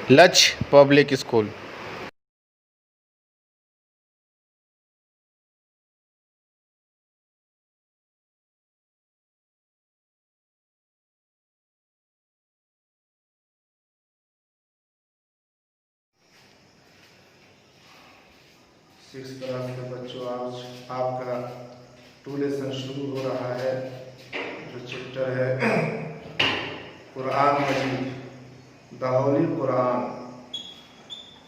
लच public school. Six class के बच्चों, आज आपका 2 लेसन शुरू हो रहा है। जो चैप्टर है कुरान मजीद, द होली कुरान।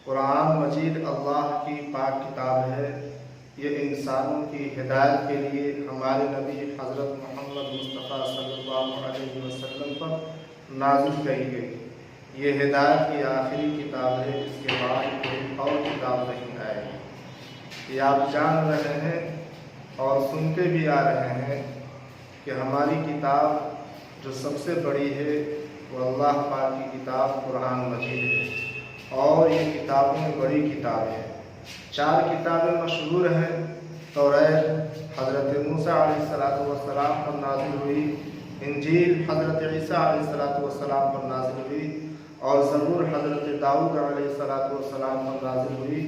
कुरान मजीद अल्लाह की पाक किताब है। ये इंसानों की हिदायत के लिए हमारे नबी हज़रत मोहम्मद मुस्तफ़ा सल्लल्लाहु अलैहि वसल्लम पर नाज़िल करी गई। ये हिदायत की आखिरी किताब है। इसके बाद कोई और किताब नहीं आएगी। ये आप जान रहे हैं और सुनते भी आ रहे हैं कि हमारी किताब जो सबसे बड़ी है वो अल्लाह पाक की किताब कुरान मजीद है। और ये किताबों में बड़ी किताब है। 4 किताबें मशहूर हैं। तौरात हज़रत मूसा अलैहिस्सलाम पर नाज़िल हुई, इंजील हज़रत ईसा अलैहिस्सलाम पर नाज़िल हुई, और ज़बूर हज़रत दाऊद अलैहिस्सलाम पर नाज़िल हुई,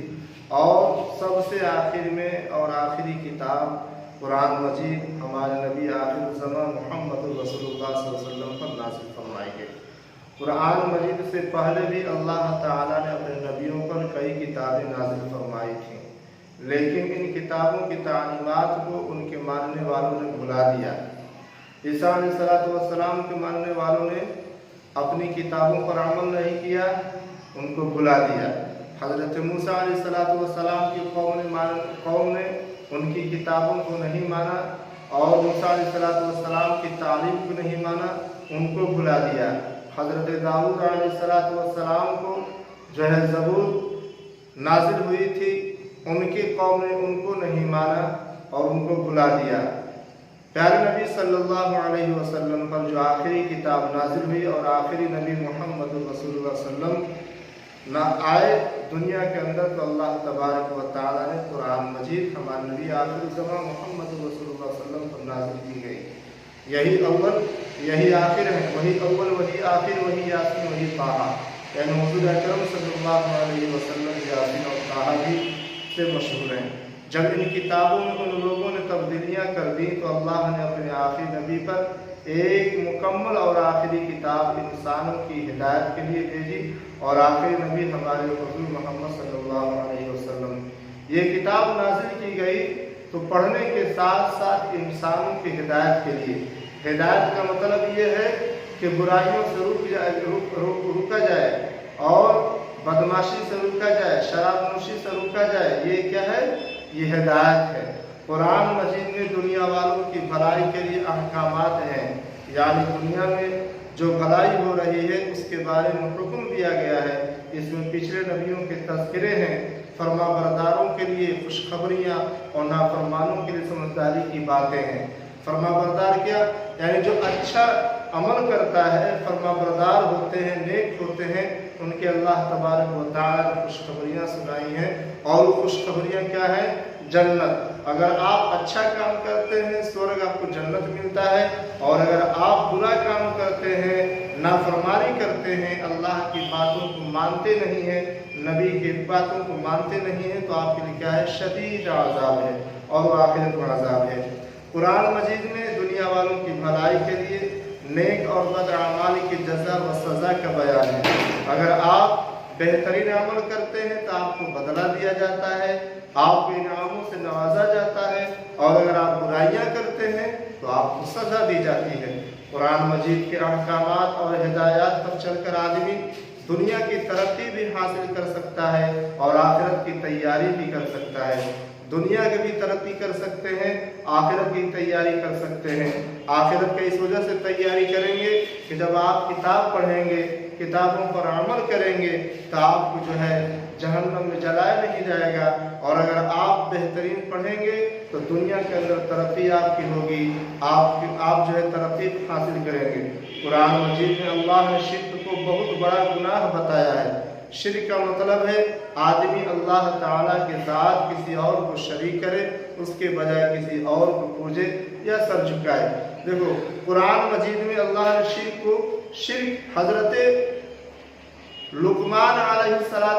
और सबसे आखिर में और आखिरी किताब कुरान मजीद हमारे नबी आखिर ज़मान मोहम्मद रसूलुल्लाह सल्लल्लाहु अलैहि वसल्लम पर नाज़िल फरमाई गई। कुरान मजीद से पहले भी अल्लाह ताला ने अपने नबियों पर कई किताबें नाज़िल फरमाई थीं, लेकिन इन किताबों की तालीमात को उनके मानने वालों ने भुला दिया। ईसा अलैहिस्सलाम के मानने वालों ने अपनी किताबों पर अमल नहीं किया, उनको भुला दिया। हज़रत मूसा अलैहिस्सलाम की कौम ने उनकी किताबों को नहीं माना, और मूसा अलैहिस्सलाम की तालीम को नहीं माना, उनको भुला दिया। हज़रत दाऊद अलैहिस्सलाम को जो है ज़बूर नाज़िल हुई थी, उनकी कौम ने उनको नहीं माना और उनको भुला दिया। प्यारे नबी सल्लल्लाहु अलैहि वसल्लम पर जो आखिरी किताब नाज़िल हुई और आखिरी नबी मोहम्मद रसूलुल्लाह सल्लल्लाहु अलैहि वसल्लम ना आए दुनिया के अंदर, तो अल्लाह तबारक व तआला ने कुरान मजीद हमारे नबी आखिर ज़मान मोहम्मद रसूलुल्लाह सल्लल्लाहु अलैहि वसल्लम पर नाज़िल की गई। यही अव्वल यही आखिर है, वही अव्वल वही आखिर, वही यासीन वही ताहा। यानी हुज़ूर अकरम सल्लल्लाहु अलैहि वसल्लम यासीन और ताहा भी से मशहूर हैं। जब इन किताबों में उन लोगों ने तब्दीलियाँ कर दी, तो अल्लाह ने अपने आखिरी नबी पर एक मुकम्मल और आखिरी किताब इंसानों की हिदायत के लिए भेजी, और आखिरी नबी हमारे हुज़ूर मोहम्मद सल्लल्लाहु अलैहि वसल्लम। ये किताब नाज़िल की गई तो पढ़ने के साथ साथ इंसानों की हिदायत के लिए। हिदायत का मतलब ये है कि बुराइयों से रुका जाए, और बदमाशी से रुका जाए, शराब नोशी से रुका जाए। ये क्या है? ये हिदायत है। कुरान मजीद में दुनिया वालों की भलाई के लिए अहकामात हैं, यानी दुनिया में जो भलाई हो रही है उसके बारे में हुक्म दिया गया है। इसमें पिछले नबियों के तज़किरे हैं, फरमाबरदारों के लिए खुशखबरियाँ और नाफरमानों के लिए समझदारी की बातें हैं। फरमाबरदार क्या? यानी जो अच्छा अमल करता है, फरमाबरदार होते हैं, नेक होते हैं, उनके अल्लाह तबारक व तआला ने खुशखबरियाँ सुनाई हैं। और वो खुशखबरियाँ क्या है? जन्नत। अगर आप अच्छा काम करते हैं, स्वर्ग आपको जन्नत मिलता है, और अगर आप बुरा काम करते हैं, नाफरमानी करते हैं, अल्लाह की बातों को मानते नहीं हैं, नबी की बातों को मानते नहीं हैं, तो आपके लिए क्या है? शदीद अज़ाब है, और वो आखिरत में अज़ाब है। कुरान मजीद में दुनिया वालों की भलाई के लिए नेक और बदअमाल की जज़ा व सज़ा का बयान है। अगर आप बेहतरीन अमल करते हैं तो आपको बदला दिया जाता है, आपको इनामों से नवाजा जाता है, और अगर आप बुराइयां करते हैं तो आपको सज़ा दी जाती है। कुरान मजीद के अहकामात और हिदायत पर चलकर आदमी दुनिया की तरक्की भी हासिल कर सकता है और आखिरत की तैयारी भी कर सकता है। दुनिया की भी तरक्की कर सकते हैं, आखिरत की तैयारी कर सकते हैं। आखिरत के इस वजह से तैयारी करेंगे कि जब आप किताब पढ़ेंगे, किताबों पर अमल करेंगे, तो आपको जो है जहन्नम में जलाया नहीं जाएगा। और अगर आप बेहतरीन पढ़ेंगे तो दुनिया के अंदर तरक्की आपकी होगी, आप जो है तरक्की हासिल करेंगे। कुरान मजीद में अल्लाह ने शिर्क को बहुत बड़ा गुनाह बताया है। शिर्क का मतलब है आदमी अल्लाह ताला के साथ किसी और को शरीक करे, उसके बजाय किसी और को पूजे या सर झुकाए। देखो कुरान मजीद में अल्लाह ने शिर्क हजरत लुकमान अलैहिस्सलाम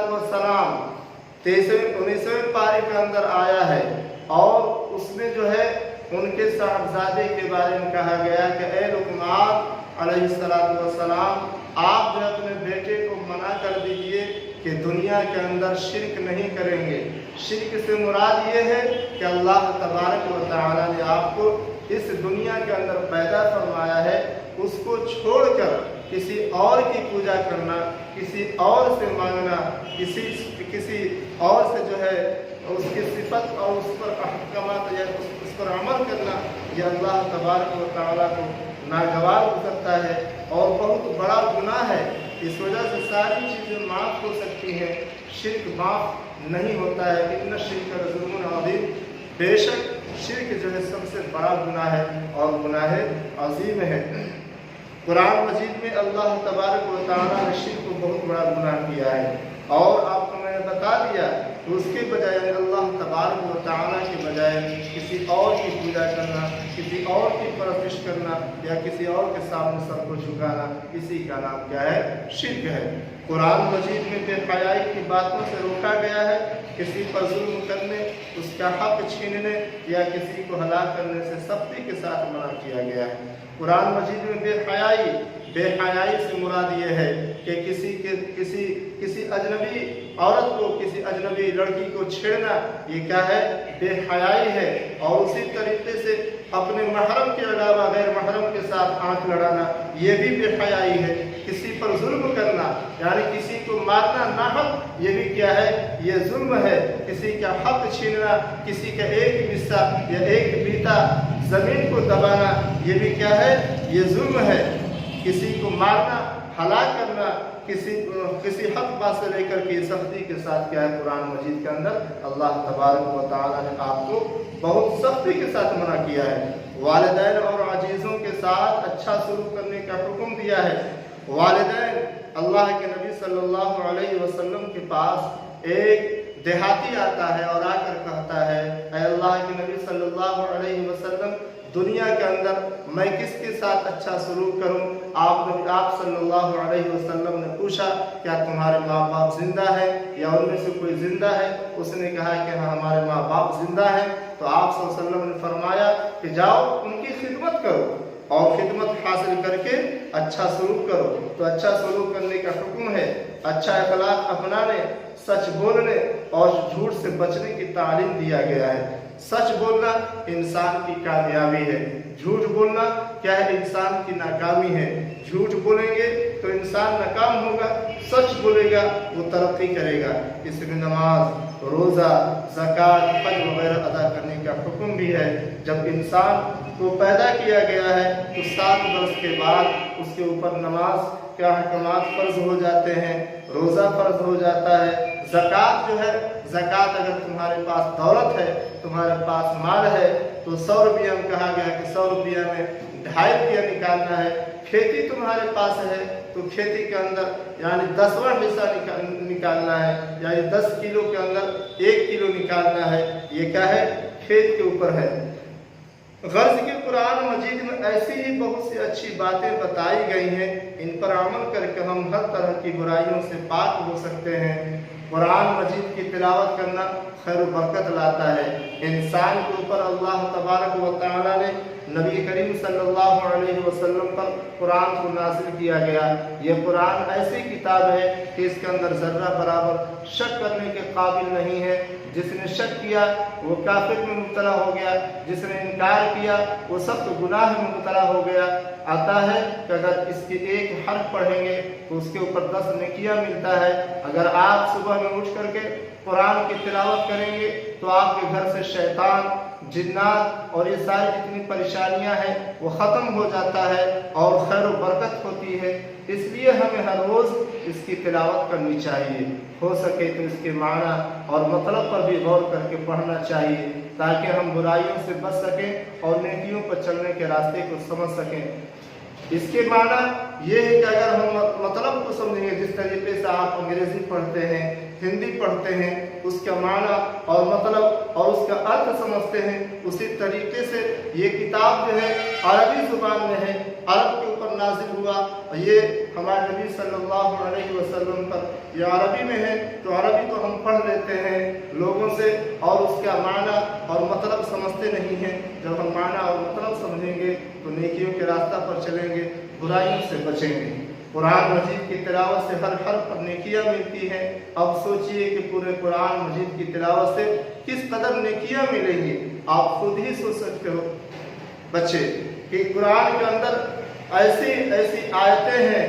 19वें पारे के अंदर आया है और उसमें जो है उनके साहबजादे के बारे में कहा गया कि ए लुकमान अलैहिस्सलाम, आप जो अपने बेटे को मना कर दीजिए कि दुनिया के अंदर शिरक नहीं करेंगे। शिरक से मुराद ये है कि अल्लाह तबारक व तआला ने आपको इस दुनिया के अंदर पैदा फरमाया है, उसको छोड़कर किसी और की पूजा करना, किसी और से मांगना, किसी और से जो है उसकी सिफत और उस पर अहकामात या उस पर अमल करना, यह अल्लाह तबारक व तआला को नागवार गुजरता है और बहुत बड़ा गुनाह है। इस वजह से सारी चीज़ें माफ़ हो सकती हैं, शिरक माफ़ नहीं होता है। इन्ना शिरक ज़ुल्मुन अज़ीम, बेशक शिरक जो है सबसे बड़ा गुनाह है और गुनाह अजीम है। कुरान मजीद में अल्लाह तबारक व तआला ने शिरक को बहुत बड़ा गुनाह किया है और आपको मैंने बता दिया कि उसके बजाय अल्लाह तबारक व तआला के बजाय किसी और की पूजा करना, किसी और की परस्तिश करना या किसी और के सामने सर को झुकाना, इसी का नाम क्या है? शिरक है। कुरान मजीद में बेहयाई की बातों से रोका गया है, किसी पर जुल्म करने, उसका हक छीनने या किसी को हलाक करने से सख्ती के साथ मना किया गया है। कुरान मजीद में बेहयाई से मुराद ये है कि किसी अजनबी औरत को, किसी अजनबी लड़की को छेड़ना, ये क्या है? बेहयाई है। और उसी तरीके से अपने महरम के अलावा गैर महरम के साथ आंख लड़ाना, ये भी बेहयाई है। किसी पर जुल्म करना यानी किसी को मारना नाहक, ये भी क्या है? ये जुल्म है। किसी का हक छीनना, किसी का एक हिस्सा या एक बीता जमीन को दबाना, ये भी क्या है? ये जुल्म है। किसी को मारना, हलाक करना, किसी हक बात से लेकर के सख्ती के साथ क्या है? कुरान मजीद के अंदर अल्लाह तबारक व तआला ने आपको बहुत सख्ती के साथ मना किया है। वालिदैन और अजीज़ों के साथ अच्छा सलूक करने का हुक्म दिया है। वालिदैन, अल्लाह के नबी सल्लल्लाहु अलैहि वसल्लम के पास एक देहाती आता है और आकर कहता है, ऐ अल्लाह के नबी सल्लल्लाहु अलैहि वसल्लम, दुनिया के अंदर मैं किसके साथ अच्छा सलूक करूं? आप सल्लल्लाहु अलैहि वसल्लम ने पूछा, क्या तुम्हारे माँ बाप जिंदा है या उनमें से कोई जिंदा है? उसने कहा कि हाँ, हमारे माँ बाप जिंदा हैं। तो आप सल्लल्लाहु अलैहि वसल्लम ने फरमाया कि जाओ उनकी खिदमत करो और खिदमत हासिल करके अच्छा सलूक करो। तो अच्छा सलूक करने का हुक्म है। अच्छा अखलाक अपनाने, सच बोलने और झूठ से बचने की तालीम दिया गया है। सच बोलना इंसान की कामयाबी है, झूठ बोलना क्या है? इंसान की नाकामी है। झूठ बोलेंगे तो इंसान नाकाम होगा, सच बोलेगा वो तरक्की करेगा। इसमें नमाज, रोज़ा, ज़कात, हज वगैरह अदा करने का हुक्म भी है। जब इंसान को पैदा किया गया है तो 7 वर्ष के बाद उसके ऊपर नमाज के अहकामात फ़र्ज हो जाते हैं, रोज़ा फ़र्ज हो जाता है। ज़कात जो है, ज़कात अगर तुम्हारे पास दौलत है, तुम्हारे पास माल है, तो 100 रुपया में कहा गया कि 100 रुपया में 2.5 रुपया निकालना है। खेती तुम्हारे पास है तो खेती के अंदर यानी 10वां हिस्सा निकालना है, यानी 10 किलो के अंदर 1 किलो निकालना है। ये क्या है? खेत के ऊपर है। गर्ज के कुरान मजीद में ऐसी ही बहुत सी अच्छी बातें बताई गई हैं, इन पर अमल करके हम हर तरह की बुराइयों से पाक हो सकते हैं। कुरान मजीद की तिलावत करना खैर बरकत लाता है। इंसान के ऊपर अल्लाह तबारक व तआला ने नबी करीम सल्लल्लाहु अलैहि वसल्लम पर कुरान को नाज़िल किया गया। यह कुरान ऐसी किताब है कि इसके अंदर ज़र्रा बराबर शक करने के काबिल नहीं है। जिसने शक किया वो काफिर में मुब्तला हो गया, जिसने इनकार किया वो सख्त गुनाह में मुब्तला हो गया। आता है कि अगर इसके एक हर्फ पढ़ेंगे तो उसके ऊपर 10 नेकियां मिलता है। अगर आप सुबह में उठ करके कुरान की तिलावत करेंगे तो आपके घर से शैतान, जिन्नात और ये सारी जितनी परेशानियां हैं वो ख़त्म हो जाता है और खैर व बरकत होती है। इसलिए हमें हर रोज़ इसकी तिलावत करनी चाहिए। हो सके तो इसके माना और मतलब पर भी गौर करके पढ़ना चाहिए ताकि हम बुराइयों से बच सकें और नेकियों पर चलने के रास्ते को समझ सकें। इसके माना ये है कि अगर हम मतलब को समझेंगे, जिस तरीके से आप अंग्रेजी पढ़ते हैं, हिंदी पढ़ते हैं, उसका माना और मतलब और उसका अर्थ समझते हैं, उसी तरीके से ये किताब जो है अरबी जुबान में है, अरब के ऊपर नाजिल हुआ और ये हमारे नबी सल्लल्लाहु अलैहि वसल्लम पर ये अरबी में है, तो अरबी तो हम पढ़ लेते हैं लोगों से और उसका माना और मतलब समझते नहीं हैं। जब हम माना और मतलब समझेंगे तो नेकियों के रास्ता पर चलेंगे, बुराइयों से बचेंगे। कुरान मजीद की तिलावत से हर हर पर नेकियां मिलती हैं। अब सोचिए कि पूरे कुरान मजीद की तिलावत से किस कदर नेकियां मिलेंगी, आप खुद ही सोच सकते हो बच्चे कि कुरान के अंदर ऐसी ऐसी आयतें हैं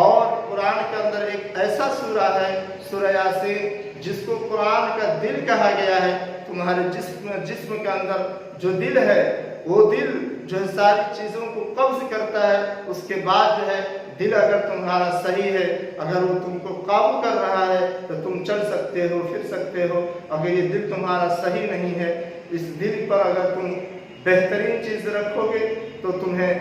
और कुरान के अंदर एक ऐसा सूरा है सूरह यासीन जिसको कुरान का दिल कहा गया है। तुम्हारे जिस्म के अंदर जो दिल है वो दिल जो है सारी चीज़ों को कब्ज करता है। उसके बाद जो है दिल अगर तुम्हारा सही है, अगर वो तुमको काबू कर रहा है तो तुम चल सकते हो, फिर सकते हो। अगर ये दिल तुम्हारा सही नहीं है, इस दिल पर अगर तुम बेहतरीन चीज़ रखोगे तो तुम्हें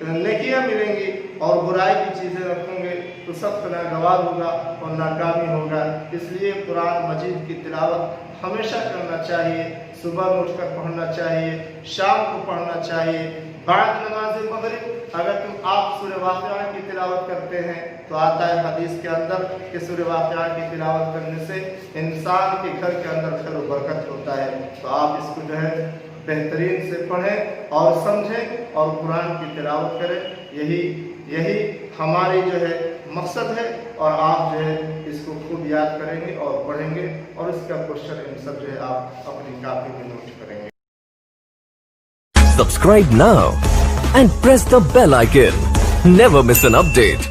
नेकियां मिलेंगी और बुराई की चीज़ें रखोगे तो सब नागवार होगा और नाकामी होगा। इसलिए कुरान मजीद की तिलावत हमेशा करना चाहिए। सुबह में उठकर पढ़ना चाहिए, शाम को पढ़ना चाहिए, बाद नमाज मगरिब अगर तुम आप सूरह वाक़िआ की तिलावत करते हैं तो आता है हदीस के अंदर कि सूरह वाक़िआ की तिलावत करने से इंसान के घर के अंदर खैर व बरकत होता है। तो आप इसको जो है बेहतरीन से पढ़ें और समझें और कुरान की तिलावत करें। यही हमारी जो है मकसद है और आप जो है इसको खूब याद करेंगे और पढ़ेंगे और इसका क्वेश्चन इन सब जो है आप अपनी कॉपी में नोट करेंगे। Subscribe now and press the bell icon. Never miss an update.